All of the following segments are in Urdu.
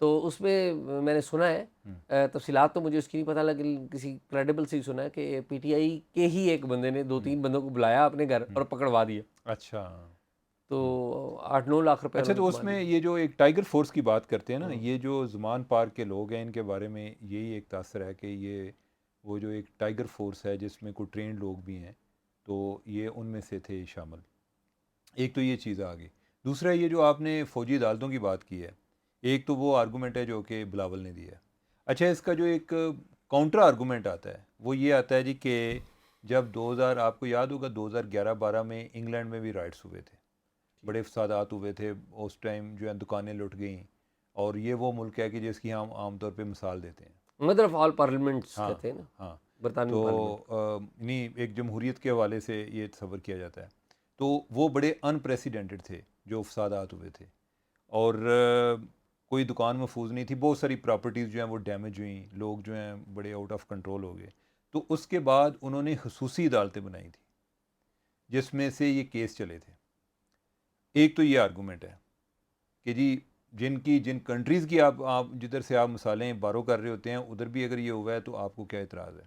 تو اس میں میں نے سنا ہے، تفصیلات تو مجھے اس کی نہیں پتہ، لیکن کسی کریڈیبل سے ہی سنا ہے کہ پی ٹی آئی کے ہی ایک بندے نے 2-3 بندوں کو بلایا اپنے گھر اور پکڑوا دیا، اچھا تو 8-9 لاکھ روپے اچھا، انہوں نے تو اس کما میں لیے۔ یہ جو ایک ٹائیگر فورس کی بات کرتے ہیں نا، یہ جو زمان پارک کے لوگ ہیں ان کے بارے میں یہی ایک تاثر ہے کہ یہ وہ جو ایک ٹائیگر فورس ہے جس میں کوئی ٹرینڈ لوگ بھی ہیں، تو یہ ان میں سے تھے شامل۔ ایک تو یہ چیز آ گئی، دوسرا یہ جو آپ نے فوجی عدالتوں کی بات کی ہے، ایک تو وہ آرگومنٹ ہے جو کہ بلاول نے دیا ہے۔ اچھا، اس کا جو ایک کاؤنٹر آرگومنٹ آتا ہے وہ یہ آتا ہے جی کہ جب 2000، آپ کو یاد ہوگا 2011-12 میں انگلینڈ میں بھی رائٹس ہوئے تھے، بڑے فسادات ہوئے تھے اس ٹائم، جو ہے دکانیں لٹ گئیں، اور یہ وہ ملک ہے کہ جس کی ہم عام طور پہ مثال دیتے ہیں۔ مدر آف آل پارلیمنٹس ہاں کہتے ہیں نا، ہاں، برطانوی تو پارلیمنٹ۔ نہیں، ایک جمہوریت کے حوالے سے یہ تصور کیا جاتا ہے، تو وہ بڑے انپریسیڈنٹڈ تھے جو فسادات ہوئے تھے، اور کوئی دکان محفوظ نہیں تھی، بہت ساری پراپرٹیز جو ہیں وہ ڈیمیج ہوئیں، لوگ جو ہیں بڑے آؤٹ آف کنٹرول ہو گئے۔ تو اس کے بعد انہوں نے خصوصی عدالتیں بنائی تھیں جس میں سے یہ کیس چلے تھے۔ ایک تو یہ آرگومنٹ ہے کہ جی جن کنٹریز کی آپ جدھر سے آپ مثالیں بارو کر رہے ہوتے ہیں ادھر بھی اگر یہ ہوا ہے تو آپ کو کیا اعتراض ہے۔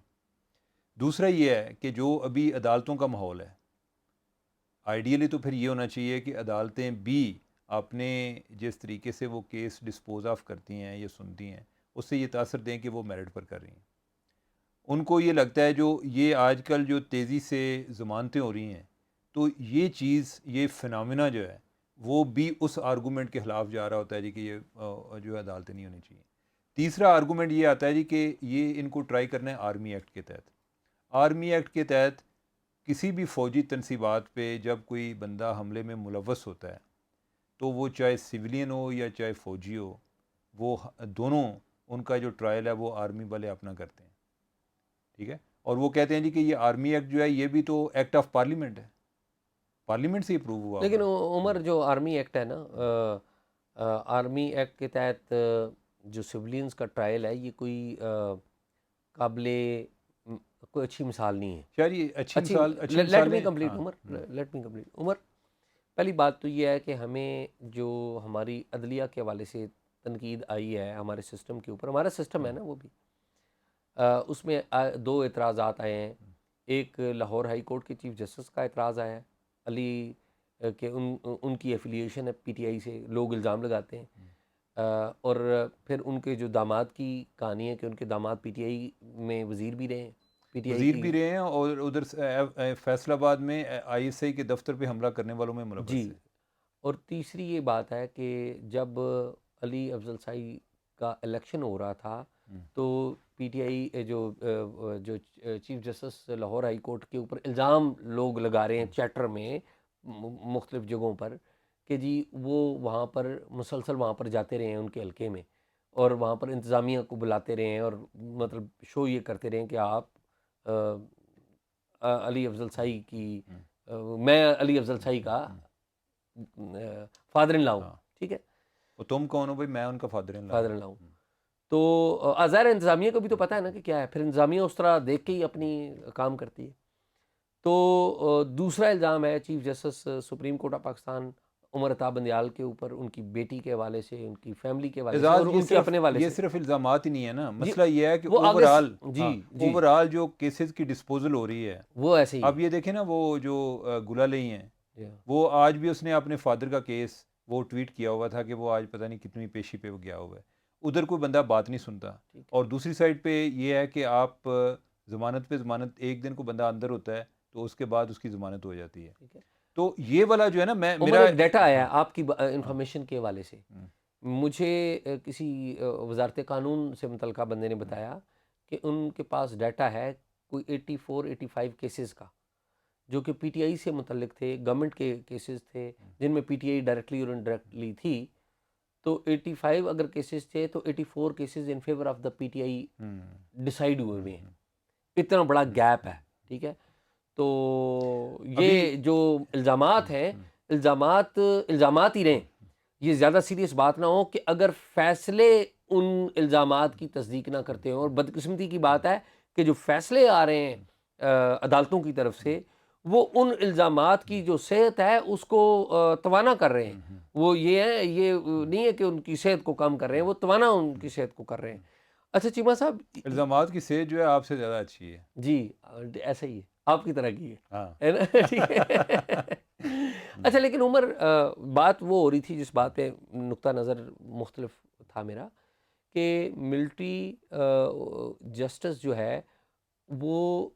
دوسرا یہ ہے کہ جو ابھی عدالتوں کا ماحول ہے، آئیڈیلی تو پھر یہ ہونا چاہیے کہ عدالتیں بھی اپنے جس طریقے سے وہ کیس ڈسپوز آف کرتی ہیں یا سنتی ہیں، اس سے یہ تاثر دیں کہ وہ میرٹ پر کر رہی ہیں۔ ان کو یہ لگتا ہے جو یہ آج کل جو تیزی سے ضمانتیں ہو رہی ہیں، تو یہ چیز، یہ فنامنا جو ہے وہ بھی اس آرگومنٹ کے خلاف جا رہا ہوتا ہے جی کہ یہ جو ہے عدالتیں نہیں ہونی چاہیے۔ تیسرا آرگومنٹ یہ آتا ہے جی کہ یہ ان کو ٹرائی کرنا ہے آرمی ایکٹ کے تحت۔ آرمی ایکٹ کے تحت کسی بھی فوجی تنصیبات پہ جب کوئی بندہ حملے میں ملوث ہوتا ہے تو وہ چاہے سویلین ہو یا چاہے فوجی ہو، وہ دونوں، ان کا جو ٹرائل ہے وہ آرمی والے اپنا کرتے ہیں، ٹھیک ہے۔ اور وہ کہتے ہیں جی کہ یہ آرمی ایکٹ جو ہے یہ بھی تو ایکٹ آف پارلیمنٹ ہے، پارلیمنٹ سے اپروو ہوا لیکن ہوا ہے۔ عمر جو آرمی ایکٹ ہے نا، آرمی ایکٹ کے تحت جو سولینز کا ٹرائل ہے، یہ کوئی قابل کوئی اچھی مثال نہیں ہے۔ شاید یہ اچھی مثال لیٹ می نہیں، کمپلیٹ ہاں۔ عمر، لیٹ می کمپلیٹ عمر۔ پہلی بات تو یہ ہے کہ ہمیں جو ہماری عدلیہ کے حوالے سے تنقید آئی ہے ہمارے سسٹم کے اوپر، ہمارا سسٹم ہے نا وہ بھی، اس میں دو اعتراضات آئے ہیں۔ ایک لاہور ہائی کورٹ کے چیف جسٹس کا اعتراض آیا ہے علی کہ ان کی ایفیلیشن ہے پی ٹی آئی سے، لوگ الزام لگاتے ہیں، اور پھر ان کے جو داماد کی کہانی ہے کہ ان کے داماد پی ٹی آئی میں وزیر بھی رہے ہیں، پی ٹی آئی وزیر کی، بھی رہے ہیں، اور ادھر فیصل آباد میں آئی ایس آئی کے دفتر پہ حملہ کرنے والوں میں ملوث جی۔ ہے۔ اور تیسری یہ بات ہے کہ جب علی افضل سائی کا الیکشن ہو رہا تھا تو پی ٹی آئی جو chief justice Lahore high court کے اوپر الزام لوگ لگا رہے ہیں چیٹر میں مختلف جگہوں پر کہ جی وہ وہاں پر مسلسل وہاں پر جاتے رہے ہیں ان کے حلقے میں، اور وہاں پر انتظامیہ کو بلاتے رہے ہیں اور مطلب شو یہ کرتے رہے ہیں کہ آپ علی افضل سائی کی، میں علی افضل سائی کا فادر ان لا ہوں، ٹھیک ہے، وہ تم کون ہو بھائی؟ میں ان کا father in law father in لا ہوں۔ تو ظاہر انتظامیہ کو بھی تو پتہ ہے نا کہ کیا ہے، پھر انتظامیہ اس طرح دیکھ کے ہی اپنی کام کرتی ہے۔ تو دوسرا الزام ہے chief justice supreme court of Pakistan Umar Ata Bandial کے اوپر، ان کی بیٹی کے حوالے سے، ان کی فیملی کے حوالے سے اور اعزاز، ان کے اپنے حوالے یہ سے۔ صرف الزامات ہی نہیں ہے نا، جی، مسئلہ یہ ہے کہ وہ اوور آگے آل، جی جی اوور آل جو کیسز کی ڈسپوزل ہو رہی ہے، وہ ایسے ہی اب یہ دیکھیں نا، وہ جو گلالئی ہیں، ہے۔ وہ آج بھی اس نے اپنے فادر کا کیس وہ ٹویٹ کیا ہوا تھا کہ وہ آج پتہ نہیں کتنی پیشی پہ وہ گیا ہوا ہے، ادھر کوئی بندہ بات نہیں سنتا۔ اور دوسری سائڈ پہ یہ ہے کہ آپ ضمانت پہ ضمانت، ایک دن کو بندہ اندر ہوتا ہے تو اس کے بعد اس کی ضمانت ہو جاتی ہے۔ تو یہ والا جو ہے نا، عمر میرا ایک ڈیٹا آیا ہے آپ کی انفارمیشن کے حوالے سے، مجھے کسی وزارت قانون سے متعلقہ بندے نے بتایا کہ ان کے پاس ڈیٹا ہے کوئی 84-85 کیسز کا جو کہ پی ٹی آئی سے متعلق تھے، گورنمنٹ کے کیسز تھے جن میں پی ٹی آئی ڈائریکٹلی اور انڈائریکٹلی تھی۔ تو 85 اگر کیسز تھے تو 84 cases in favour of the P T I decide ہوئے ہوئے ہیں، اتنا بڑا گیپ ہے، ٹھیک ہے۔ تو یہ جو الزامات ہیں، الزامات ہی رہیں، یہ زیادہ سیریس بات نہ ہو کہ اگر فیصلے ان الزامات کی تصدیق نہ کرتے ہوں، اور بدقسمتی کی بات ہے کہ جو فیصلے آ رہے ہیں عدالتوں کی طرف سے وہ ان الزامات کی جو صحت ہے اس کو توانا کر رہے ہیں. وہ یہ ہے، یہ نہیں ہے کہ ان کی صحت کو کم کر رہے ہیں، وہ توانا ان کی صحت کو کر رہے ہیں. اچھا چیمہ صاحب، الزامات کی صحت جو ہے آپ سے زیادہ اچھی ہے. جی ایسا ہی ہے، آپ کی طرح کی ہے ہاں. ہے نا؟ ٹھیک ہے. اچھا لیکن عمر، بات وہ ہو رہی تھی جس بات پہ نقطہ نظر مختلف تھا میرا، کہ ملٹری جسٹس جو ہے وہ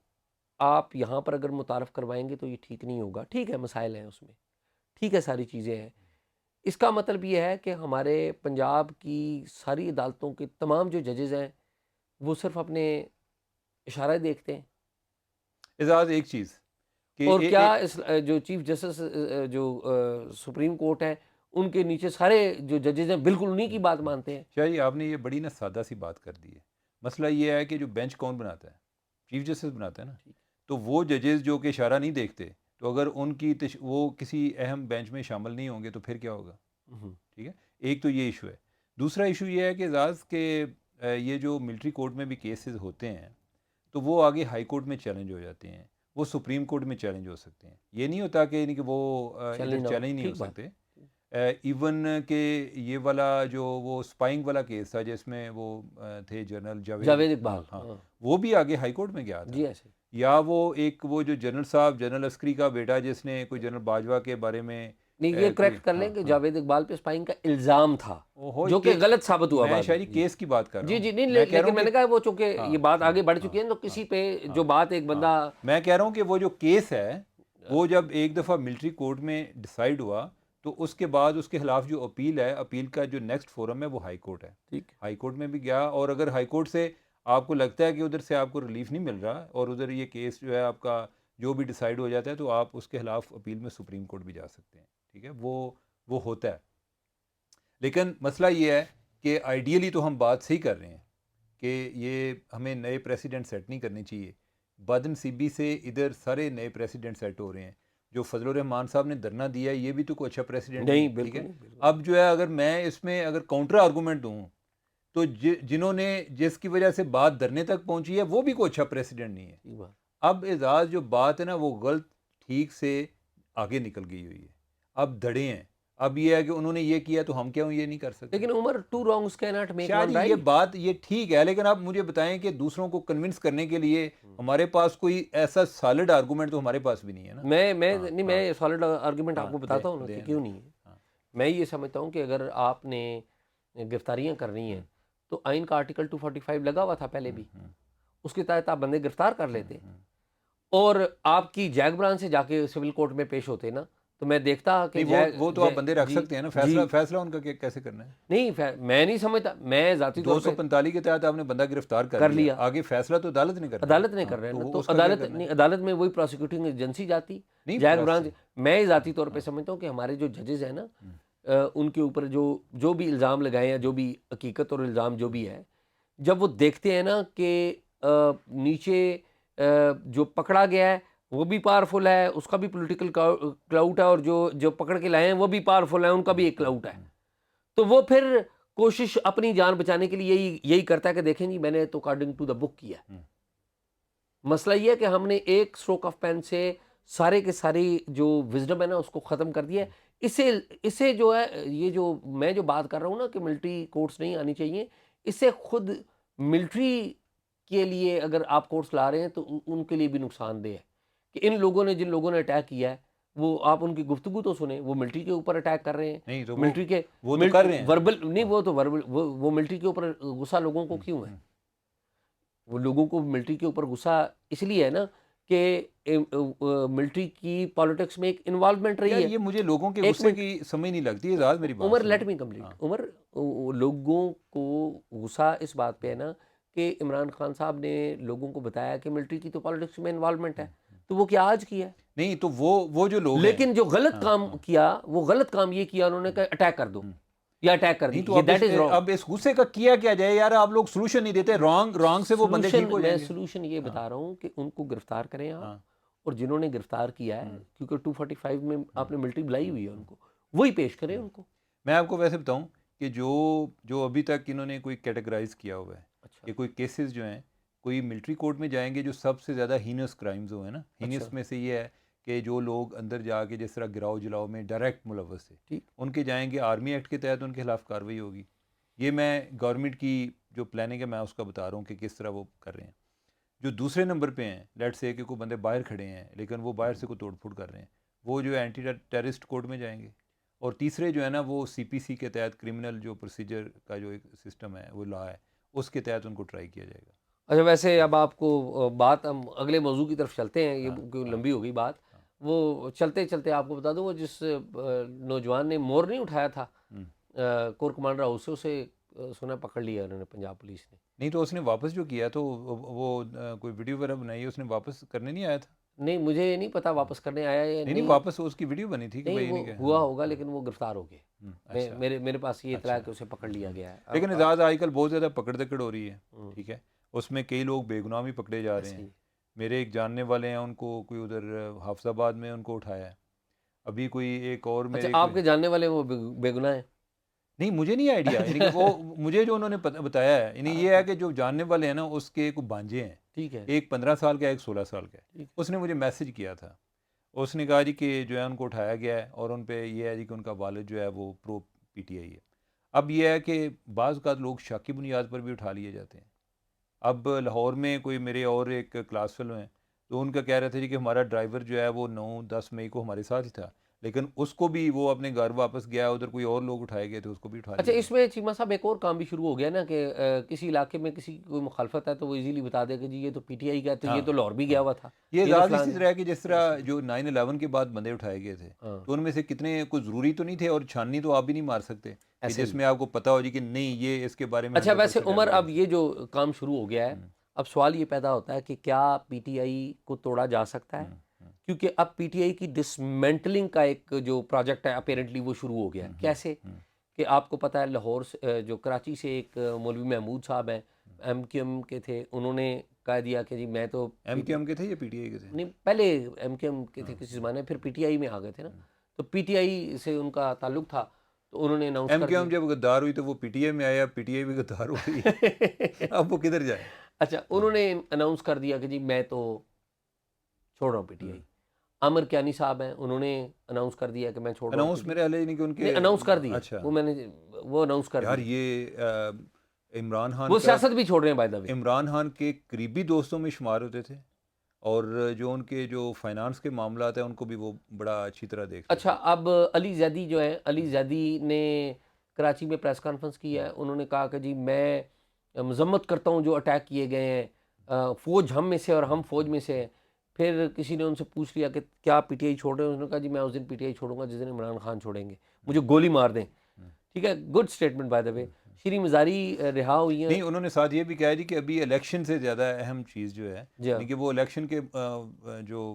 آپ یہاں پر اگر متعارف کروائیں گے تو یہ ٹھیک نہیں ہوگا. ٹھیک ہے، مسائل ہیں اس میں، ٹھیک ہے، ساری چیزیں ہیں. اس کا مطلب یہ ہے کہ ہمارے پنجاب کی ساری عدالتوں کے تمام جو ججز ہیں وہ صرف اپنے اشارے دیکھتے ہیں. اعزاز ایک چیز کہ اور کیا اس جو چیف جسٹس جو سپریم کورٹ ہے ان کے نیچے سارے جو ججز ہیں بالکل انہی کی بات مانتے ہیں؟ شاہ جی آپ نے یہ بڑی نا سادہ سی بات کر دی ہے. مسئلہ یہ ہے کہ جو بینچ کون بناتا ہے؟ چیف جسٹس بناتا ہے نا. تو وہ ججز جو کہ اشارہ نہیں دیکھتے، تو اگر ان کی وہ کسی اہم بینچ میں شامل نہیں ہوں گے تو پھر کیا ہوگا؟ ٹھیک ہے، ایک تو یہ ایشو ہے. دوسرا ایشو یہ ہے کہ اعزاز کہ یہ جو ملٹری کورٹ میں بھی کیسز ہوتے ہیں تو وہ آگے ہائی کورٹ میں چیلنج ہو جاتے ہیں، وہ سپریم کورٹ میں چیلنج ہو سکتے ہیں. یہ نہیں ہوتا کہ وہ ادھر چیلنج نہیں ہو سکتے. ایون کہ یہ والا جو وہ سپائنگ والا کیس تھا جس میں وہ تھے جنرل جاوید اقبال، ہاں وہ بھی آگے ہائی کورٹ میں گیا تھا. جی ایسے. یا وہ جو جنرل صاحب، جنرل عسکری کا بیٹا جس نے کوئی جنرل باجوہ کے بارے میں نہیں، یہ کریکٹ کر لیں کہ جاوید اقبال پہ اسپائنگ کا الزام تھا جو کہ غلط ثابت ہوا. میں شاعری کیس کی بات کر رہا ہوں. جی نہیں، لیکن میں نے کہا وہ چونکہ یہ بات آگے بڑھ چکی ہے تو کسی پہ جو بات ایک بندہ، میں کہہ رہا ہوں کہ وہ جو کیس ہے وہ جب ایک دفعہ ملٹری کورٹ میں ڈیسائیڈ ہوا تو اس کے بعد اس کے خلاف جو اپیل ہے، اپیل کا جو نیکسٹ فورم ہے وہ ہائی کورٹ ہے. ہائی کورٹ میں بھی گیا، اور اگر ہائی کورٹ سے آپ کو لگتا ہے کہ ادھر سے آپ کو ریلیف نہیں مل رہا اور ادھر یہ کیس جو ہے آپ کا جو بھی ڈیسائیڈ ہو جاتا ہے تو آپ اس کے خلاف اپیل میں سپریم کورٹ بھی جا سکتے ہیں. ٹھیک ہے، وہ ہوتا ہے. لیکن مسئلہ یہ ہے کہ آئیڈیلی تو ہم بات صحیح کر رہے ہیں کہ یہ ہمیں نئے پریسیڈنٹ سیٹ نہیں کرنے چاہیے. بدنصیبی سے ادھر سارے نئے پریسیڈنٹ سیٹ ہو رہے ہیں. جو فضل الرحمان صاحب نے دھرنا دیا ہے یہ بھی تو کوئی اچھا پریسیڈنٹ نہیں، ٹھیک ہے. بالکل. اب جو ہے اگر میں اس میں اگر کاؤنٹر آرگومنٹ دوں تو جنہوں نے جس کی وجہ سے بات دھرنے تک پہنچی ہے وہ بھی کوئی اچھا پریسیڈنٹ نہیں ہے. اب اعزاز جو بات ہے نا وہ غلط ٹھیک سے آگے نکل گئی ہوئی ہے. اب دھڑے ہیں. اب یہ ہے کہ انہوں نے یہ کیا تو ہم کیوں یہ نہیں کر سکتے؟ لیکن Umar, two wrongs can not make one شاید رائٹ. یہ بات یہ ٹھیک ہے، لیکن آپ مجھے بتائیں کہ دوسروں کو کنونس کرنے کے لیے ہمارے پاس کوئی ایسا سالڈ آرگومنٹ تو ہمارے پاس بھی نہیں ہے نا. میں سالڈ آرگومنٹ آپ کو بتاتا ہوں نا کہ کیوں نہیں ہے. میں یہ سمجھتا ہوں کہ اگر آپ نے گرفتاریاں کرنی ہیں تو آئین کا آرٹیکل 245 لگا ہوا تھا پہلے بھی، اس کے تحت آپ بندے گرفتار کر لیتے اور آپ کی جیگ برانچ سے جا کے سول کورٹ میں پیش ہوتے نا تو میں دیکھتا کہ وہ تو آپ بندے رکھ سکتے ہیں نا. فیصلہ ان کا کیسے کرنا ہے؟ نہیں، میں نہیں سمجھتا. میں ذاتی طور پہ 245 کے تحت آپ نے بندہ گرفتار کر لیا، آگے فیصلہ تو عدالت نے کرنا ہے. عدالت نے کر رہے ہیں نا، تو عدالت میں وہی پروسیکیوٹنگ ایجنسی جاتی، جیگ برانچ. میں ذاتی طور پہ سمجھتا ہوں کہ ہمارے جو ججز ہیں نا ان کے اوپر جو بھی الزام لگائے ہیں، جو بھی حقیقت اور الزام جو بھی ہے، جب وہ دیکھتے ہیں نا کہ نیچے جو پکڑا گیا ہے وہ بھی پاورفل ہے، اس کا بھی پولیٹیکل کلاؤٹ ہے، اور جو پکڑ کے لائے ہیں وہ بھی پاورفل ہے، ان کا بھی ایک کلاؤٹ ہے، تو وہ پھر کوشش اپنی جان بچانے کے لیے یہی کرتا ہے کہ دیکھیں جی میں نے تو اکارڈنگ ٹو دا بک کیا. مسئلہ یہ ہے کہ ہم نے ایک سٹروک آف پین سے سارے کے ساری جو وزڈم ہے نا اس کو ختم کر دیا ہے. اسے جو ہے یہ جو میں جو بات کر رہا ہوں نا کہ ملٹری کورٹس نہیں آنی چاہیے، اس سے خود ملٹری کے لیے اگر آپ کورٹس لا رہے ہیں تو ان کے لیے بھی نقصان دہ ہے کہ ان لوگوں نے جن لوگوں نے اٹیک کیا ہے وہ آپ ان کی گفتگو تو سنیں، وہ ملٹری کے اوپر اٹیک کر رہے ہیں. ملٹری کے وہ تو کر رہے ہیں وربل نہیں، وہ تو وربل وہ ملٹری کے اوپر غصہ لوگوں کو کیوں ہے؟ وہ لوگوں کو ملٹری کے اوپر غصہ اس لیے ہے نا کہ ملٹری کی پالیٹکس میں ایک انوالومنٹ رہی ہے. یہ مجھے لوگوں کے غصے کی سمجھ نہیں لگتی. اعزاز میری بات عمر لیٹ می کمپلیٹ. عمر، لوگوں کو غصہ اس بات پہ ہے نا کہ عمران خان صاحب نے لوگوں کو بتایا کہ ملٹری کی تو پالیٹکس میں انوالومنٹ ہے، تو وہ کیا آج کیا ہے؟ نہیں تو وہ جو لوگ لیکن جو غلط کام کیا وہ غلط کام یہ کیا انہوں نے کہ اٹیک کر دو یا اٹیک کر دی. اب اس غصے کا کیا جائے یار؟ آپ لوگ سولوشن نہیں دیتے. رانگ سے وہ بندے ٹھیک ہو جائیں گے. میں سولوشن یہ بتا رہا ہوں کہ ان کو گرفتار کریں آپ، اور جنہوں نے گرفتار کیا ہے کیونکہ 245 میں آپ نے ملٹری بلائی ہوئی ہے ان کو، وہی پیش کریں ان کو. میں آپ کو ویسے بتاؤں کہ جو ابھی تک انہوں نے کوئی کیٹیگرائز کیا ہوا ہے کہ کوئی کیسز جو ہیں کوئی ملٹری کورٹ میں جائیں گے جو سب سے زیادہ ہینس کرائمز ہوئے ہیں نا. ہینس میں سے یہ ہے کہ جو لوگ اندر جا کے جس طرح گراؤ جلاؤ میں ڈائریکٹ ملوث تھے ٹھیک، ان کے جائیں گے، آرمی ایکٹ کے تحت ان کے خلاف کارروائی ہوگی. یہ میں گورنمنٹ کی جو پلاننگ ہے میں اس کا بتا رہا ہوں کہ کس طرح وہ کر رہے ہیں. جو دوسرے نمبر پہ ہیں، لیٹ سے کہ کوئی بندے باہر کھڑے ہیں لیکن وہ باہر سے کوئی توڑ پھوڑ کر رہے ہیں، وہ جو اینٹی ٹیررسٹ کوڈ میں جائیں گے. اور تیسرے جو ہے نا وہ سی پی سی کے تحت کرمنل جو پروسیجر کا جو ایک سسٹم ہے وہ لا ہے اس کے تحت ان کو ٹرائی کیا جائے گا. اچھا ویسے اب آپ کو بات ہم اگلے موضوع کی طرف چلتے ہیں، یہ ہاں کیونکہ ہاں لمبی ہو گئی بات. ہاں. وہ چلتے چلتے آپ کو بتا دوں، وہ جس نوجوان نے مور نہیں اٹھایا تھا ہم. کور کمانڈر ہاؤس سے، اسے سنا پکڑ لیا انہوں نے پنجاب پولیس نے. نہیں تو اس نے واپس جو کیا تو وہ کوئی ویڈیو وغیرہ بنائی ہے، اس نے واپس کرنے نہیں آیا تھا. نہیں مجھے یہ نہیں پتا واپس کرنے آیا یا نہیں نہیں، واپس اس کی ویڈیو بنی تھی کہ نہیں، بھائی وہ نہیں کہ ہوا ہاں ہوگا ہاں. لیکن وہ گرفتار ہو گئے. اچھا میرے پاس یہ اطلاع ہے اچھا. کہ اسے پکڑ لیا گیا ہے. لیکن اعزاز آج کل بہت زیادہ پکڑ دکڑ ہو رہی ہے، ہم، ٹھیک ہے، اس میں کئی لوگ بے گناہ بھی پکڑے جا رہے ایسے ہیں. ہی. میرے ایک جاننے والے ہیں، ان کو کوئی ادھر حافظ آباد میں ان کو اٹھایا ہے. ابھی کوئی ایک اور اچھا میرے آپ کوئی کے جاننے والے وہ بے گناہ ہیں؟ نہیں، مجھے نہیں آئیڈیا، یعنی کہ وہ مجھے جو انہوں نے بتایا ہے، یعنی یہ ہے کہ جو جاننے والے ہیں نا اس کے کوئی بانجے ہیں، ٹھیک ہے، ایک 15 سال کا ہے، ایک 16 سال کا ہے. ٹھیک. اس نے مجھے میسج کیا تھا، اس نے کہا جی کہ جو ہے ان کو اٹھایا گیا ہے اور ان پہ یہ ہے جی کہ ان کا والد جو ہے وہ پرو پی ٹی آئی ہے. اب یہ ہے کہ بعض اوقات لوگ شاکی بنیاد پر بھی اٹھا لیے جاتے ہیں. اب لاہور میں کوئی میرے اور ایک کلاس فیلو ہیں تو ان کا کہہ رہے تھے جی کہ ہمارا ڈرائیور جو ہے وہ 9-10 مئی کو ہمارے ساتھ ہی تھا، لیکن اس کو بھی وہ اپنے گھر واپس گیا، ادھر کوئی اور لوگ اٹھائے گئے تھے، اس کو بھی اٹھا اچھا لیا اس گیا. میں چیمہ صاحب ایک اور کام بھی شروع ہو گیا نا کہ کسی علاقے میں کسی کی کوئی مخالفت ہے تو وہ ایزیلی بتا دے کہ جی یہ تو پی ٹی آئی کا ہے، تو یہ ہاں تو لاہور بھی گیا ہاں. ہوا تھا، یہ یہ تو اعزاز فلان اسی ہے. طرح ہے کہ جس طرح ایسے ہی. جو 9/11 کے بعد بندے اٹھائے گئے تھے ہاں تو ان میں سے کتنے کوئی ضروری تو نہیں تھے، اور چھاننی تو آپ بھی نہیں مار سکتے کہ ایسے جس ہی. میں آپ کو پتہ ہو جی کہ نہیں یہ اس کے بارے میں اچھا ویسے 100% عمر اب ایویڈنس. یہ جو کام شروع ہو گیا ہے، اب سوال یہ پیدا ہوتا ہے کہ کیا پی ٹی آئی کو توڑا جا سکتا ہے؟ کیونکہ اب پی ٹی آئی کی ڈسمینٹلنگ کا ایک جو پروجیکٹ ہے اپیرنٹلی وہ شروع ہو گیا ہے. کیسے کہ آپ کو پتہ ہے لاہور سے جو کراچی سے ایک مولوی محمود صاحب ہیں، ایم کیو ایم کے تھے، انہوں نے کہہ دیا کہ جی میں تو ایم کیو ایم کے تھے یا پی ٹی آئی کے تھے؟ نہیں پہلے ایم کیو ایم کے تھے کسی زمانے، پھر پی ٹی آئی میں آ گئے تھے نا، تو پی ٹی آئی سے ان کا تعلق تھا تو انہوں نے اناؤنس ایم کر کیو دیا. ایم جب غدار ہوئی تو وہ پی ٹی آئی میں آیا، پی ٹی آئی بھی غدار ہو گئی. اب وہ کدھر جائے؟ اچھا انہوں نے اناؤنس کر دیا کہ جی میں تو چھوڑ رہا ہوں پی ٹی آئی. عامر کیانی صاحب ہیں، انہوں نے اناؤنس کر دیا کہ میں چھوڑ رہا ہوں پی اناؤنس ٹی میرے حال نہیں کہ ان آئی. کے نہیں اناؤنس کر دیا، اچھا وہ میں نے وہ اناؤنس کر یار دیا. یہ عمران خان وہ کا سیاست بھی چھوڑ رہے ہیں بائی دا وے. عمران خان کے قریبی دوستوں میں شمار ہوتے تھے، اور جو ان کے جو فائنانس کے معاملات ہیں ان کو بھی وہ بڑا اچھی طرح دیکھتے تھے. اچھا اب علی زیدی جو ہے، علی زیدی نے کراچی میں پریس کانفرنس کی ہے، انہوں نے کہا کہ جی میں مذمت کرتا ہوں جو اٹیک کیے گئے ہیں، فوج ہم میں سے اور ہم فوج میں سے ہیں. پھر کسی نے ان سے پوچھ لیا کہ کیا پی ٹی آئی چھوڑ رہے ہیں؟ انہوں نے کہا جی میں اس دن پی ٹی آئی چھوڑوں گا جس دن عمران خان چھوڑیں گے، مجھے گولی مار دیں. ٹھیک ہے، گڈ اسٹیٹمنٹ بائی دا وے. شیریں مزاری رہا ہوئی ہیں. نہیں انہوں نے ساتھ یہ بھی کہا جی کہ ابھی الیکشن سے زیادہ اہم چیز جو ہے جی ہاں یعنی کہ وہ الیکشن کے جو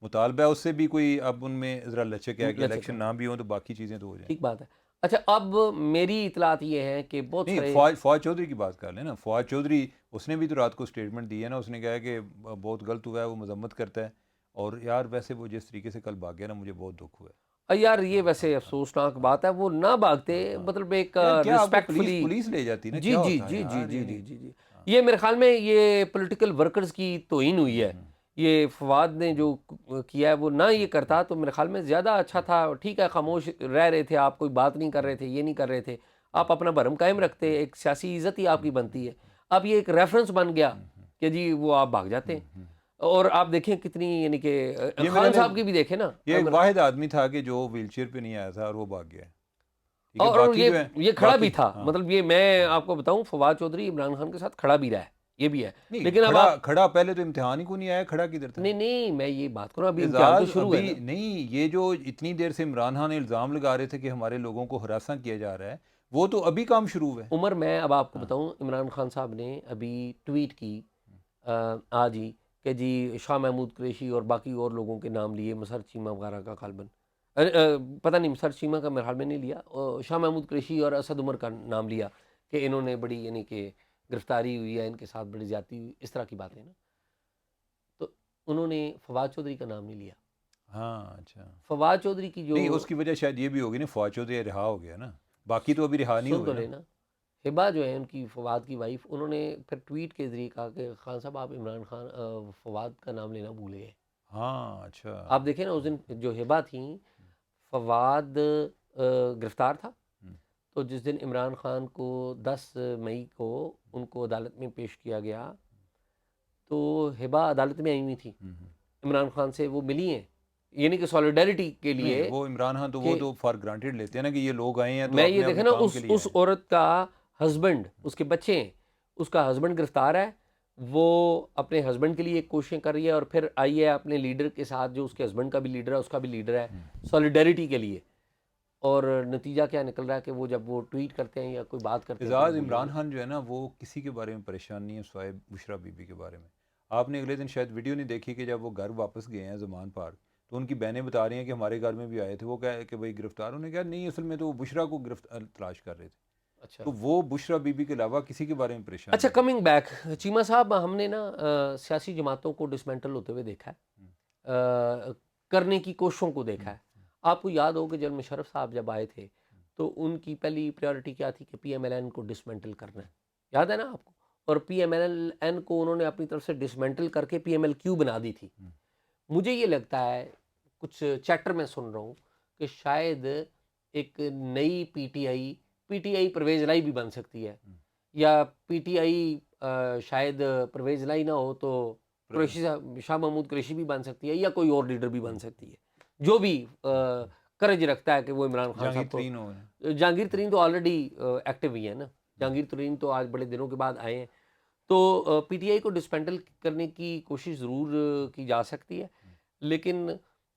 مطالبہ ہے اس سے بھی کوئی اب ان میں ذرا لچک ہے کہ لچک الیکشن ہے، نہ بھی ہوں تو باقی چیزیں تو ہو جائیں. ٹھیک بات ہے. اچھا اب میری اطلاعات یہ ہیں کہ بہت نہیں سارے فواد چودھری کی بات کر لیں نا. فواد چودھری اس نے بھی تو رات کو اسٹیٹمنٹ دی ہے نا، اس نے کہا ہے کہ بہت غلط ہوا ہے، وہ مذمت کرتا ہے. اور یار ویسے وہ جس طریقے سے کل بھاگ گیا نا مجھے بہت دکھ ہوا ہے. یار یہ ویسے افسوسناک بات ہے، وہ نہ بھاگتے، مطلب ایک یار کیا آپ کو ریسپیکٹفلی. پولیس لے جاتی نا، جی کیا جی ہوتا ہے جی جی یار جی یعنی. جی جی جی یہ میرے خیال میں یہ پولیٹیکل ورکرز کی توہین ہوئی ہے. یہ فواد نے جو کیا ہے وہ نہ یہ کرتا تو میرے خیال میں زیادہ اچھا تھا. ٹھیک ہے خاموش رہ رہے تھے آپ، کوئی بات نہیں کر رہے تھے، یہ نہیں کر رہے تھے، آپ اپنا بھرم قائم رکھتے، ایک سیاسی عزت ہی آپ کی بنتی ہے. اب یہ ایک ریفرنس بن گیا کہ جی وہ آپ بھاگ جاتے ہیں. اور آپ دیکھیں کتنی یعنی کہ یہ خان میرے صاحب کی بھی دیکھیں نا، یہ ایک واحد آدمی تھا کہ جو ویل چیئر پہ نہیں آیا تھا اور وہ بھاگ گیا. ٹھیک ہے، اور باقی جو ہے یہ کھڑا بھی باقی تھا. ہاں مطلب یہ میں آپ کو بتاؤں فواد چودھری عمران خان کے ساتھ کھڑا بھی رہا ہے، یہ بھی ہے. نہیں لیکن اب آپ کھڑا پہلے تو امتحان ہی کو نہیں آیا، کھڑا کدھر تھا؟ نہیں میں یہ بات کروں، ابھی امتحان تو اعزاز شروع ہے ابھی نا. نہیں، یہ جو اتنی دیر سے عمران خان نے الزام لگا رہے تھے کہ ہمارے لوگوں کو ہراساں کیا جا رہا ہے، وہ تو ابھی کام شروع ہے. عمر میں اب آپ کو ہاں بتاؤں، عمران خان صاحب نے ابھی ٹویٹ کی آج ہی کہ جی شاہ محمود قریشی اور باقی اور لوگوں کے نام لیے، مسر چیمہ وغیرہ کا غالباً پتہ نہیں، مسر چیمہ کا میرے خیال میں نہیں لیا، شاہ محمود قریشی اور اسد عمر کا نام لیا کہ انہوں نے بڑی یعنی کہ گرفتاری ہوئی ہے، ان کے ساتھ بڑی زیادتی ہوئی، اس طرح کی باتیں نا. تو انہوں نے فواد چودھری کا نام نہیں لیا. ہاں اچھا. فواد چودھری کی جو نہیں اس کی وجہ شاید یہ بھی ہوگی نا، فواد چودھری رہا ہو گیا نا، باقی تو ابھی رہا نہیں سن تو ہوئے نا. لینا، ہبا جو ہے ان کی فواد کی وائف، انہوں نے پھر ٹویٹ کے ذریعے کہا کہ خان صاحب آپ عمران خان فواد کا نام لینا بھول گئے. ہاں اچھا آپ دیکھیں نا اس دن جو ہبا تھیں، فواد گرفتار تھا، تو جس دن عمران خان کو 10 مئی کو ان کو عدالت میں پیش کیا گیا، تو ہبا عدالت میں آئی ہوئی تھی، عمران خان سے وہ ملی ہیں، یعنی کہ سالیڈیرٹی کے نہیں لیے وہ عمران خان تو وہ کہ تو فار گرانٹیڈ لیتے ہیں نا کہ یہ لوگ آئے ہیں تو میں یہ اپنے دیکھیں اپنے نا کام کے لیے اس آئے ہیں۔ عورت کا ہسبینڈ، اس کے بچے ہیں، اس کا ہسبینڈ گرفتار ہے، وہ اپنے ہسبینڈ کے لیے ایک کوششیں کر رہی ہے، اور پھر آئی ہے اپنے لیڈر کے ساتھ جو اس کے ہسبینڈ کا بھی لیڈر ہے، اس کا بھی لیڈر ہے، سالیڈیرٹی کے لیے، اور نتیجہ کیا نکل رہا ہے کہ وہ جب وہ ٹویٹ کرتے ہیں یا کوئی بات کرتے ہیں تو اعزاز وہ عمران خان جو ہے نا وہ کسی کے بارے میں پریشان نہیں ہے سوائے بشرا بی بی کے بارے میں۔ آپ نے اگلے دن شاید ویڈیو نہیں دیکھی کہ جب وہ گھر واپس گئے ہیں زمان پارک تو ان کی بہنیں بتا رہی ہیں کہ ہمارے گھر میں بھی آئے تھے، وہ کہا کہ بھائی گرفتار، انہوں نے کہا نہیں اصل میں تو وہ بشرا کو تلاش کر رہے تھے، اچھا تو وہ بشرا بی بی کے علاوہ کسی کے بارے میں پریشان اچھا نہیں کمنگ بیک چیمہ صاحب، ہم نے نا سیاسی جماعتوں کو ڈسمینٹل ہوتے ہوئے دیکھا ہے، کرنے کی کوششوں کو دیکھا ہے۔ آپ کو یاد ہو کہ جب مشرف صاحب جب آئے تھے تو ان کی پہلی پریورٹی کیا تھی کہ پی ایم ایل این کو ڈسمینٹل کرنا ہے، یاد ہے نا آپ کو؟ اور پی ایم ایل این کو انہوں نے اپنی طرف سے ڈسمینٹل کر کے پی ایم ایل کیو بنا دی تھی۔ مجھے یہ لگتا ہے، کچھ چیٹر میں سن رہا ہوں کہ شاید ایک نئی پی ٹی آئی پرویز الہی بھی بن سکتی ہے، یا پی ٹی آئی شاید پرویز الہی نہ ہو تو قریشی شاہ محمود قریشی بھی بن سکتی ہے، یا کوئی اور لیڈر بھی بن سکتی ہے جو بھی کرج رکھتا ہے کہ وہ عمران خان جہانگیر صاحب کو۔ ترین ہو گئے۔ جہانگیر ترین تو آلریڈی ایکٹیو ہی ہے نا، جہانگیر ترین تو آج بڑے دنوں کے بعد آئے ہیں، تو پی ٹی آئی کو ڈسپینڈل کرنے کی کوشش ضرور کی جا سکتی ہے، لیکن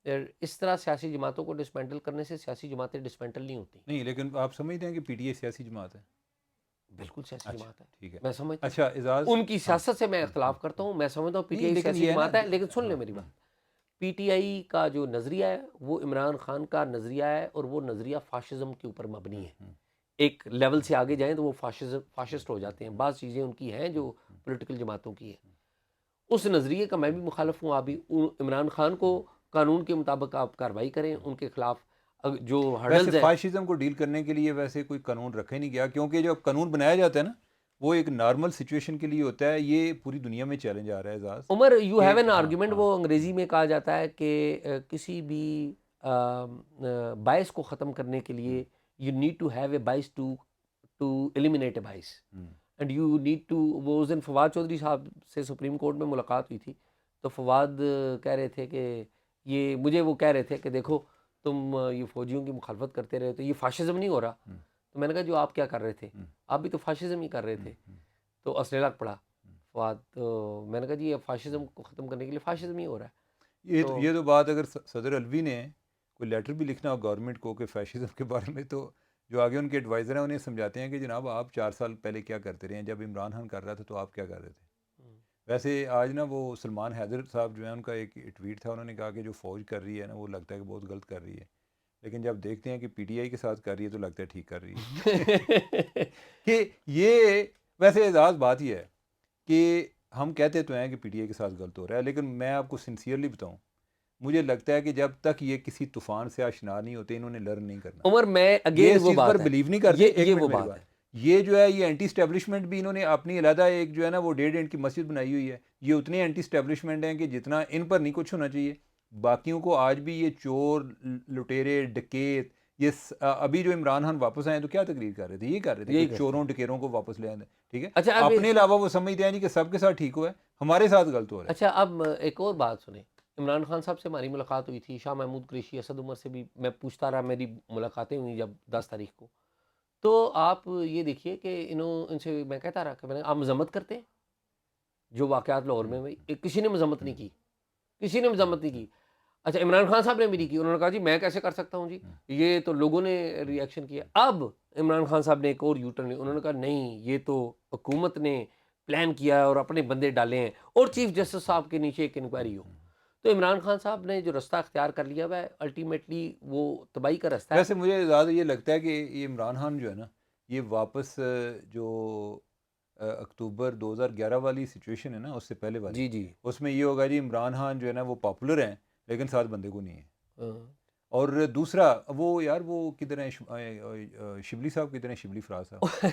اس طرح سیاسی جماعتوں کو ڈسپینڈل کرنے سے سیاسی جماعتیں ڈسپینڈل نہیں ہوتی۔ نہیں لیکن آپ سمجھتے ہیں کہ پی ٹی اے سیاسی جماعت ہے؟ بالکل سیاسی اچھا جماعت ہے، ٹھیک ہے۔ میں سمجھتا اچھا اعزاز، ہوں ان کی ہاں سیاست سے میں اختلاف کرتا ہوں، میں سمجھتا ہوں پی ٹی نہیں آئی لیکن سیاسی یہ ہے نا جماعت ہے، لیکن سن لیں ہاں میری بات، پی ٹی آئی کا جو نظریہ ہے وہ عمران خان کا نظریہ ہے، اور وہ نظریہ فاشزم کے اوپر مبنی ہے۔ ایک لیول سے آگے جائیں تو وہ فاشسٹ ہو جاتے ہیں، بعض چیزیں ان کی ہیں جو پولیٹیکل جماعتوں کی ہیں، اس نظریے کا میں بھی مخالف ہوں۔ آپ بھی عمران خان کو قانون کے مطابق آپ کارروائی کریں، ان کے خلاف جو ویسے ہرڈلز ہیں۔ فاشزم کو ڈیل کرنے کے لیے ویسے کوئی قانون رکھا ہی نہیں گیا، کیونکہ جو قانون بنایا جاتا ہے نا وہ ایک نارمل سچویشن کے لیے ہوتا ہے، یہ پوری دنیا میں چیلنج آ رہا ہے اعزاز عمر یو کہ ہیو این ہاں آرگیومنٹ، ہاں وہ انگریزی میں کہا جاتا ہے کہ کسی بھی باعث کو ختم کرنے کے لیے you need to have a باعث ٹو ایلیمینیٹ اے باعث، اینڈ یو نیڈ ٹو۔ وہ اس دن فواد چودھری صاحب سے سپریم کورٹ میں ملاقات ہوئی تھی، تو فواد کہہ رہے تھے کہ یہ مجھے وہ کہہ رہے تھے کہ دیکھو تم یہ فوجیوں کی مخالفت کرتے رہے تو یہ فاشزم نہیں ہو رہا، تو میں نے کہا جو آپ کیا کر رہے تھے، آپ بھی تو فاشزم ہی کر رہے تھے، تو اصلے لگ پڑا فواد، تو میں نے کہا جی یہ فاشزم کو ختم کرنے کے لیے فاشزم ہی ہو رہا ہے۔ یہ تو بات اگر صدر الوی نے کوئی لیٹر بھی لکھنا ہو گورنمنٹ کو کہ فیشزم کے بارے میں، تو جو آگے ان کے ایڈوائزر ہیں انہیں سمجھاتے ہیں کہ جناب آپ 4 سال پہلے کیا کرتے رہے ہیں، جب عمران خان کر رہا تھا تو آپ کیا کر رہے تھے۔ ویسے آج نا وہ سلمان حیدر صاحب جو ہیں ان کا ایک ٹویٹ تھا، انہوں نے کہا کہ جو فوج کر رہی ہے نا وہ لگتا ہے کہ بہت غلط کر رہی ہے، لیکن جب دیکھتے ہیں کہ پی ٹی آئی کے ساتھ کر رہی ہے تو لگتا ہے ٹھیک کر رہی ہے کہ یہ ویسے اعزاز بات یہ ہے کہ ہم کہتے تو ہیں کہ پی ٹی آئی کے ساتھ غلط ہو رہا ہے، لیکن میں آپ کو سنسیئرلی بتاؤں، مجھے لگتا ہے کہ جب تک یہ کسی طوفان سے آشنا نہیں ہوتے انہوں نے لرن نہیں کرنا۔ عمر میں یہ اگین اس وہ چیز پر بات ہے، بلیو نہیں کرتے۔ ایک یہ منٹ وہ میری بات بات، ہے، یہ جو ہے یہ اینٹی اسٹیبلشمنٹ بھی انہوں نے اپنی علیحدہ ایک جو ہے نا وہ 1.5 اینٹ کی مسجد بنائی ہوئی ہے، یہ اتنے اینٹی اسٹیبلشمنٹ ہیں کہ جتنا ان پر نہیں کچھ ہونا چاہیے باقیوں کو آج بھی یہ چور لٹیرے ڈکیت، یہ ابھی جو عمران خان واپس آئے تو کیا تقریر کر رہے تھے، یہ کر رہے تھے یہی کہ کرتے چوروں ہیں۔ ڈکیروں کو واپس لے آئیں، ٹھیک ہے، اچھا اب اپنے علاوہ وہ سمجھتے ہیں کہ سب کے ساتھ ٹھیک ہوا ہے، ہمارے ساتھ غلط ہو رہا ہے۔ اچھا اب ایک اور بات سنیں، عمران خان صاحب سے ہماری ملاقات ہوئی تھی، شاہ محمود قریشی، اسد عمر سے بھی میں پوچھتا رہا، میری ملاقاتیں ہوئی جب 10 تاریخ کو، تو آپ یہ دیکھیے کہ ان سے میں کہتا رہا کہ آپ مذمت کرتے ہیں جو واقعات لاہور میں ہوئی، کسی نے مذمت نہیں کی، کسی نے مذمت نہیں کی۔ اچھا عمران خان صاحب نے میری کی، انہوں نے کہا جی میں کیسے کر سکتا ہوں جی، یہ تو لوگوں نے ری ایکشن کیا۔ اب عمران خان صاحب نے ایک اور یو ٹرن لیا، انہوں نے کہا نہیں یہ تو حکومت نے پلان کیا ہے اور اپنے بندے ڈالے ہیں، اور چیف جسٹس صاحب کے نیچے ایک انکوائری ہو۔ تو عمران خان صاحب نے جو رستہ اختیار کر لیا ہوا ہے الٹیمیٹلی وہ تباہی کا رستہ ہے۔ ویسے مجھے زیادہ یہ لگتا ہے کہ یہ عمران خان جو ہے نا یہ واپس جو اکتوبر 2011 والی سچویشن ہے نا اس سے پہلے والی، جی جی اس میں یہ ہوگا جی عمران خان جو ہے نا وہ پاپولر ہیں لیکن ساتھ بندے کو نہیں ہے، اور دوسرا وہ یار وہ کدھر ہیں شبلی صاحب کدھر ہیں، شبلی فراز صاحب،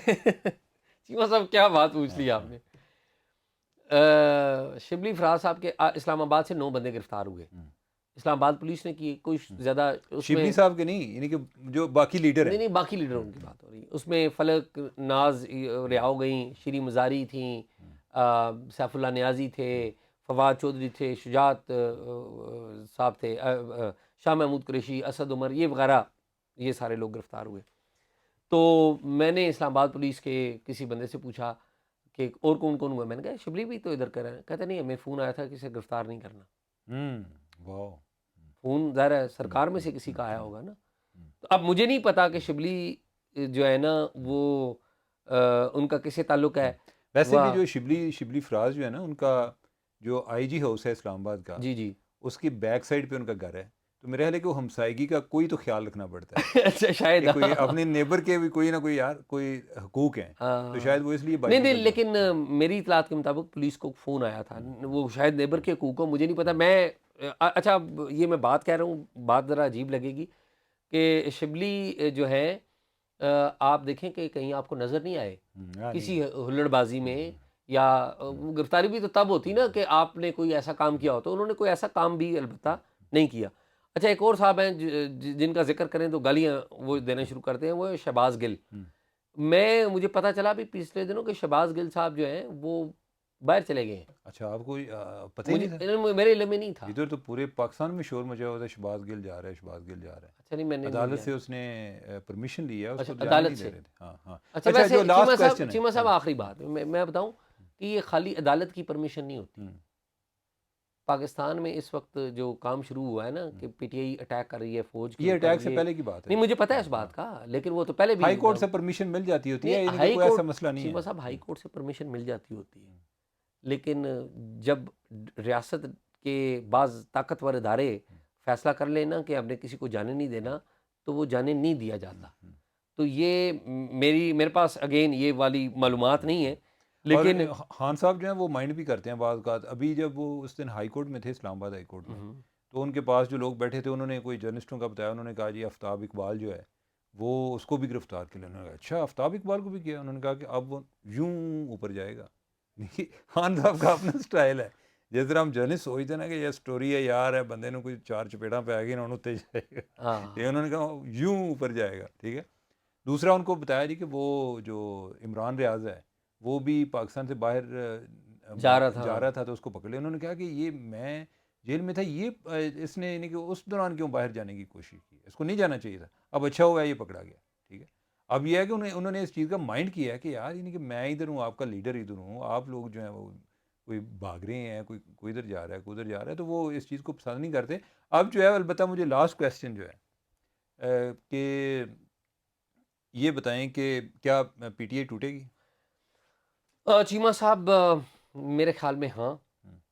چیمہ صاحب کیا بات پوچھ لی آپ نے۔ شبلی فراز صاحب کے اسلام آباد سے 9 بندے گرفتار ہوئے. اسلام آباد پولیس نے کی کوئی زیادہ اس شبلی میں صاحب کے نہیں، یعنی کہ جو باقی لیڈر ہیں. نہیں باقی لیڈروں کی بات ہو رہی ہے. اس میں فلک ناز ریاؤ گئیں، شیری مزاری تھیں، سیف اللہ نیازی تھے، فواد چودھری تھے، شجاعت صاحب تھے، شاہ محمود قریشی، اسد عمر، یہ وغیرہ، یہ سارے لوگ گرفتار ہوئے. تو میں نے اسلام آباد پولیس کے کسی بندے سے پوچھا کہ اور کون کون ہوئے. میں نے کہا شبلی بھی تو ادھر کر رہے ہیں. کہتے نہیں، ہمیں فون آیا تھا کہ اسے گرفتار نہیں کرنا. واو. فون ظاہر ہے سرکار میں سے کسی کا آیا ہوگا نا. تو اب مجھے نہیں پتا کہ شبلی جو ہے نا وہ ان کا کسے تعلق ہے. ویسے بھی جو شبلی فراز جو ہے نا، ان کا جو آئی جی ہاؤس ہے اسلام آباد کا، جی جی اس کی بیک سائڈ پہ ان کا گھر ہے. تو میرا خیال ہے کہ وہ ہمسائیگی کا کوئی تو خیال رکھنا پڑتا ہے. اچھا شاید کہ کوئی اپنے نیبر کے بھی کوئی نہ کوئی یار کوئی حقوق ہیں، تو شاید وہ اس لیے نہیں لیکن میری اطلاعات کے مطابق پولیس کو فون آیا تھا. وہ شاید نیبر کے حقوق کو مجھے نہیں پتا. میں اچھا یہ میں بات کہہ رہا ہوں، بات ذرا عجیب لگے گی کہ شبلی جو ہے آپ دیکھیں کہ کہیں آپ کو نظر نہیں آئے کسی ہلڑ بازی میں، یا گرفتاری بھی تو تب ہوتی نا کہ آپ نے کوئی ایسا کام کیا ہو. تو انہوں نے کوئی ایسا کام بھی البتہ نہیں کیا. اچھا ایک اور صاحب ہیں جن کا ذکر کریں تو گالیاں وہ دینا شروع کرتے ہیں، وہ شہباز گل. مجھے پتا چلا بھی پچھلے دنوں کہ شہباز گل صاحب جو ہیں وہ باہر چلے گئے ہیں. اچھا آپ کو پتہ ہی نہیں تھا؟ میرے علم میں نہیں تھا. ادھر تو پورے پاکستان میں شور مچا ہوا تھا، شہباز گل جا رہا ہے، شہباز گل جا رہا ہے. اچھا نہیں، میں نے عدالت سے اس نے پرمیشن لی ہے، اس کو جانے عدالت نہیں دے سے. رہے تھے. ہاں ہاں. اچھا ویسے جو لاسٹ کوسچن چیمہ صاحب ہے، آخری بات میں بتاؤں کہ یہ خالی عدالت کی پرمیشن نہیں ہوتی. پاکستان میں اس وقت جو کام شروع ہوا ہے نا کہ پی ٹی آئی اٹیک کر رہی ہے فوج کے یہ اوپر، اٹیک سے پہلے کی بات ہے. نہیں مجھے پتہ ہے اس بات کا، لیکن وہ تو پہلے بھی ہائی کورٹ سے پرمیشن مل جاتی ہوتی ہے، یعنی کہ ہائی کوئی ایسا کورٹ مسئلہ نہیں چیمہ ہے. صاحب ہائی کورٹ سے پرمیشن مل جاتی ہوتی ہے، لیکن جب ریاست کے بعض طاقتور ادارے فیصلہ کر لینا کہ ہم نے کسی کو جانے نہیں دینا تو وہ جانے نہیں دیا جاتا. تو یہ میرے پاس اگین یہ والی معلومات نہیں ہے، لیکن اور خان صاحب جو ہیں وہ مائنڈ بھی کرتے ہیں بعض اوقات. ابھی جب وہ اس دن ہائی کورٹ میں تھے، اسلام آباد ہائی کورٹ میں، تو ان کے پاس جو لوگ بیٹھے تھے انہوں نے کوئی جرنلسٹوں کا بتایا، انہوں نے کہا جی آفتاب اقبال جو ہے وہ اس کو بھی گرفتار کیا. انہوں نے کہا اچھا آفتاب اقبال کو بھی کیا. انہوں نے کہا کہ اب وہ یوں اوپر جائے گا. خان صاحب کا اپنا سٹائل ہے. جس طرح ہم جرنلسٹ سوچتے ہیں نا کہ یہ سٹوری ہے یار ہے، بندے نے کوئی 4 چپیڑاں پہ آ گئی نا انہوں تے جائے گا، انہوں نے کہا یوں اوپر جائے گا. ٹھیک ہے. دوسرا ان کو بتایا جی کہ وہ جو عمران ریاض ہے وہ بھی پاکستان سے باہر جا رہا تھا تو اس کو پکڑ لیا. انہوں نے کہا کہ یہ میں جیل میں تھا، یہ اس نے یعنی کہ اس دوران کیوں باہر جانے کی کوشش کی، اس کو نہیں جانا چاہیے تھا. اب اچھا ہوا ہے یہ پکڑا گیا. ٹھیک ہے. اب یہ ہے کہ انہوں نے اس چیز کا مائنڈ کیا ہے کہ یار یعنی کہ میں ادھر ہوں، آپ کا لیڈر ادھر ہوں، آپ لوگ جو ہیں وہ کوئی بھاگ رہے ہیں، کوئی ادھر جا رہا ہے، کوئی ادھر جا رہا ہے، تو وہ اس چیز کو پسند نہیں کرتے. اب جو ہے البتہ مجھے لاسٹ کویسچن جو ہے کہ یہ بتائیں کہ کیا پی ٹی آئی ٹوٹے گی؟ چیمہ صاحب میرے خیال میں ہاں،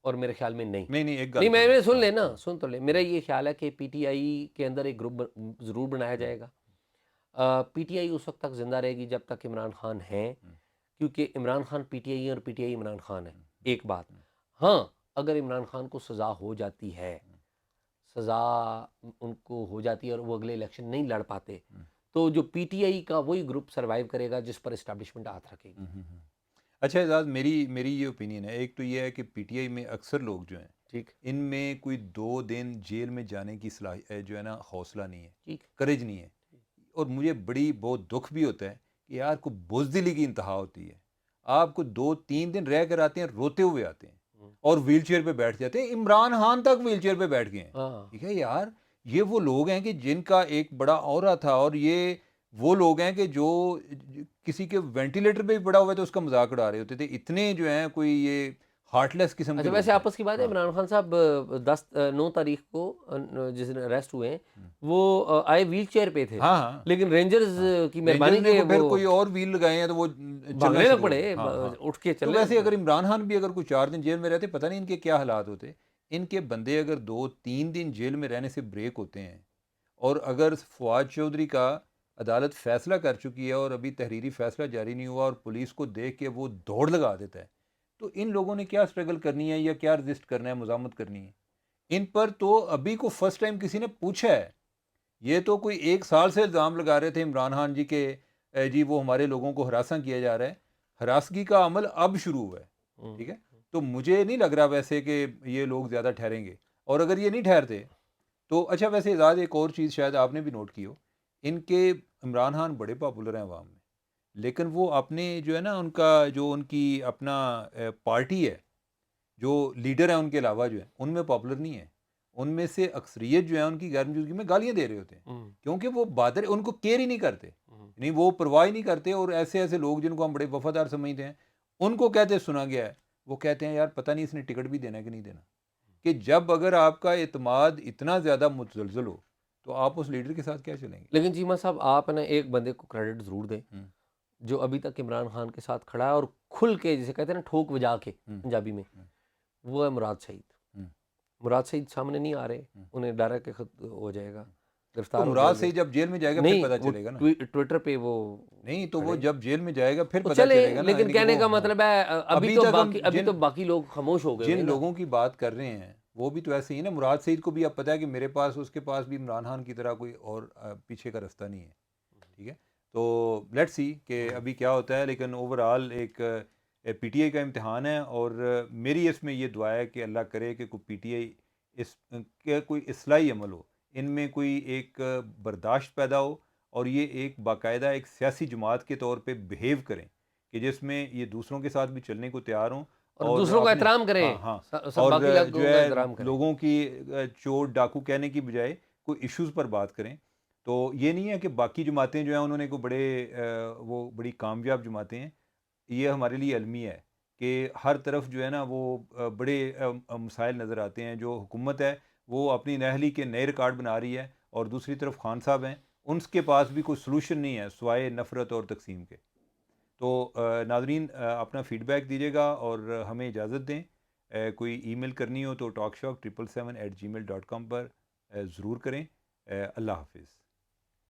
اور میرے خیال میں نہیں. ایک نہیں میں سن لے نا، سن تو لے. میرا یہ خیال ہے کہ پی ٹی آئی کے اندر ایک گروپ ضرور بنایا جائے گا. پی ٹی آئی اس وقت تک زندہ رہے گی جب تک عمران خان ہیں، کیونکہ Imran Khan P T I اور P T I Imran Khan ہے. ایک بات ہاں، اگر عمران خان کو سزا ہو جاتی ہے، سزا ان کو ہو جاتی ہے اور وہ اگلے الیکشن نہیں لڑ پاتے، تو جو پی ٹی آئی کا وہی گروپ سروائیو کرے گا جس پر اسٹیبلشمنٹ ہاتھ رکھے گی. اچھا اعزاز، میری یہ اوپینین ہے. ایک تو یہ ہے کہ پی ٹی آئی میں اکثر لوگ جو ہیں ٹھیک، ان میں کوئی 2 دن جیل میں جانے کی صلاحیت جو ہے نا حوصلہ نہیں ہے، ٹھیک، کریج نہیں ہے. اور مجھے بہت دکھ بھی ہوتا ہے کہ یار کو بزدلی کی انتہا ہوتی ہے. آپ کو 2-3 دن رہ کر آتے ہیں، روتے ہوئے آتے ہیں اور ویل چیئر پہ بیٹھ جاتے ہیں. عمران خان تک ویل چیئر پہ بیٹھ گئے ہیں. ٹھیک ہے یار، یہ وہ لوگ ہیں کہ جن کا ایک بڑا اورا تھا، اور یہ وہ لوگ ہیں کہ جو کسی کے وینٹیلیٹر پہ بھی پڑا ہوا ہے تو اس کا مذاق اڑا رہے ہوتے تھے. اتنے جو ہیں کوئی یہ ہارٹ لیس قسم کے اچھا لوگ ویسے تھے. آپس کی بات ہے، عمران خان صاحب 9 تاریخ کو جس دن اریسٹ ہوئے ہیں وہ آئے ویل چیئر پہ تھے، ہاں لیکن رینجرز کی مہربانی نے کے پھر وہ کوئی اور ویل لگائے ہیں تو وہ چلنا بھاگنے شروع لگ ہو پڑے، گئے. اٹھ کے تو چلے. ویسے اگر عمران خان بھی اگر کوئی 4 دن جیل میں رہتے، پتہ نہیں ان کے کیا حالات ہوتے. ان کے بندے اگر 2-3 دن جیل میں رہنے سے بریک ہوتے ہیں، اور اگر فواد چودھری کا عدالت فیصلہ کر چکی ہے اور ابھی تحریری فیصلہ جاری نہیں ہوا اور پولیس کو دیکھ کے وہ دوڑ لگا دیتا ہے، تو ان لوگوں نے کیا سٹرگل کرنی ہے یا کیا رزسٹ کرنا ہے، مزاحمت کرنی ہے. ان پر تو ابھی کو فرسٹ ٹائم کسی نے پوچھا ہے. یہ تو کوئی 1 سال سے الزام لگا رہے تھے عمران خان جی کہ جی وہ ہمارے لوگوں کو ہراساں کیا جا رہا ہے. ہراسگی کا عمل اب شروع ہوا ہے. ٹھیک ہے. تو مجھے نہیں لگ رہا ویسے کہ یہ لوگ زیادہ ٹھہریں گے. اور اگر یہ نہیں ٹھہرتے تو اچھا ویسے اعزاز ایک اور چیز شاید آپ نے بھی نوٹ کی ہو, ان کے عمران خان بڑے پاپولر ہیں عوام میں, لیکن وہ اپنے جو ہے نا ان کا جو ان کی اپنا پارٹی ہے, جو لیڈر ہیں ان کے علاوہ جو ہیں ان میں پاپولر نہیں ہے. ان میں سے اکثریت جو ہے ان کی غیر موجودگی میں گالیاں دے رہے ہوتے ہیں, کیونکہ وہ بادر ان کو کیئر ہی نہیں کرتے, یعنی وہ پرواہ ہی نہیں کرتے. اور ایسے ایسے لوگ جن کو ہم بڑے وفادار سمجھتے ہیں ان کو کہتے سنا گیا ہے, وہ کہتے ہیں یار پتہ نہیں اس نے ٹکٹ بھی دینا ہے کہ نہیں دینا. کہ جب اگر آپ کا اعتماد اتنا زیادہ متزلزل ہو تو آپ اس لیڈر کے ساتھ کیا چلیں گے؟ لیکن چیمہ صاحب آپ نا ایک بندے کو کریڈٹ ضرور دیں جو ابھی تک عمران خان کے ساتھ کھڑا ہے اور کھل کے جسے کہتے ہیں نا ٹھوک بجا کے پنجابی میں, وہ ہے مراد سعید. مراد سعید سامنے نہیں آ رہے, انہیں ڈر ہے کہ خود ہو جائے گا, تو گرفتار ہو مراد جائیں سے گے. جب جیل میں جائے گا پھر نہیں پتہ وہ چلے گا نا. ٹویٹر پہ وہ نہیں تو وہ کھڑے. جب جیل میں جائے گا پھر وہ پتہ چلے, چلے گا نا. لیکن یعنی کہ کہنے وہ کا مطلب ہے ابھی تک ہم ابھی تو باقی لوگ خاموش ہو گئے ہوئے جن ہیں نا. لوگوں کی بات کر رہے ہیں وہ بھی تو ایسے ہی نا. مراد سعید کو بھی اب پتہ ہے کہ میرے پاس اس کے پاس بھی عمران خان کی طرح کوئی اور پیچھے کا رستہ نہیں ہے. ٹھیک ہے, تو لیٹ سی کہ ابھی کیا ہوتا ہے. لیکن اوور آل ایک پی ٹی آئی کا امتحان ہے, اور میری اس میں یہ دعا ہے کہ اللہ کرے کہ کوئی پی ٹی آئی اس کے کوئی اصلاحی عمل ہو, ان میں کوئی ایک برداشت پیدا ہو, اور یہ ایک باقاعدہ ایک سیاسی جماعت کے طور پہ بہیو کریں کہ جس میں یہ دوسروں کے ساتھ بھی چلنے کو تیار ہوں, اور اور دوسروں کا اپنے احترام کریں, ہاں ہاں, سب اور باقی جو لوگوں کا ہے احترام کریں. لوگوں کی چور ڈاکو کہنے کی بجائے کوئی ایشوز پر بات کریں. تو یہ نہیں ہے کہ باقی جماعتیں جو ہیں انہوں نے کوئی بڑے وہ بڑی کامیاب جماعتیں ہیں. یہ ہمارے لیے المیہ ہے کہ ہر طرف جو ہے نا وہ بڑے مسائل نظر آتے ہیں. جو حکومت ہے وہ اپنی نااہلی کے نئے ریکارڈ بنا رہی ہے, اور دوسری طرف خان صاحب ہیں ان کے پاس بھی کوئی سلوشن نہیں ہے سوائے نفرت اور تقسیم کے. تو ناظرین اپنا فیڈ بیک دیجیے گا اور ہمیں اجازت دیں. کوئی ای میل کرنی ہو تو talkshock777@gmail.com پر ضرور کریں. اللہ حافظ.